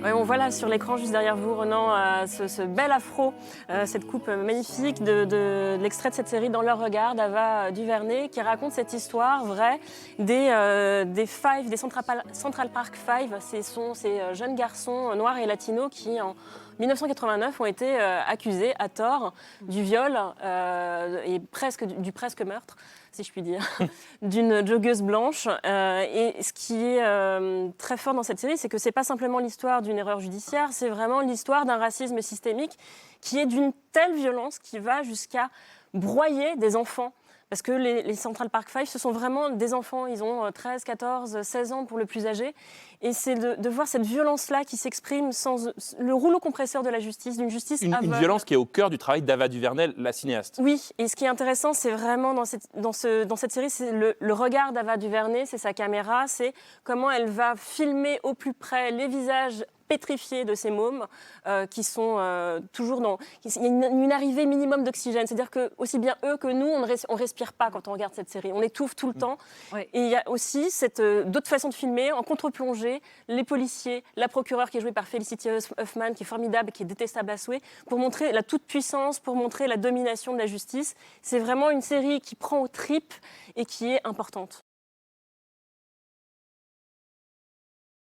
Ouais, on voit là sur l'écran juste derrière vous, Renan, ce bel afro, cette coupe magnifique de l'extrait de cette série Dans leur regard d'Ava DuVernay, qui raconte cette histoire vraie des Five, des Central Park Five. Ce sont ces jeunes garçons noirs et latinos qui, en 1989, ont été accusés à tort du viol et du presque meurtre, si je puis dire, d'une joggeuse blanche. Et ce qui est très fort dans cette série, c'est que c'est pas simplement l'histoire d'une erreur judiciaire, c'est vraiment l'histoire d'un racisme systémique qui est d'une telle violence qui va jusqu'à broyer des enfants. Parce que les Central Park Five, ce sont vraiment des enfants, ils ont 13, 14, 16 ans pour le plus âgé. Et c'est de voir cette violence-là qui s'exprime sans le rouleau compresseur de la justice, d'une justice aveugle. Une violence qui est au cœur du travail d'Ava DuVernay, la cinéaste. Oui, et ce qui est intéressant, c'est vraiment dans cette série, c'est le regard d'Ava DuVernay, c'est sa caméra, c'est comment elle va filmer au plus près les visages pétrifiés de ces mômes qui sont toujours dans... Il y a une arrivée minimum d'oxygène, c'est-à-dire que aussi bien eux que nous, on respire pas quand on regarde cette série, on étouffe tout le temps. Ouais. Et il y a aussi d'autres façons de filmer, en contre-plongée, les policiers, la procureure qui est jouée par Felicity Huffman, qui est formidable, qui est détestable à souhait, pour montrer la toute-puissance, pour montrer la domination de la justice. C'est vraiment une série qui prend aux tripes et qui est importante.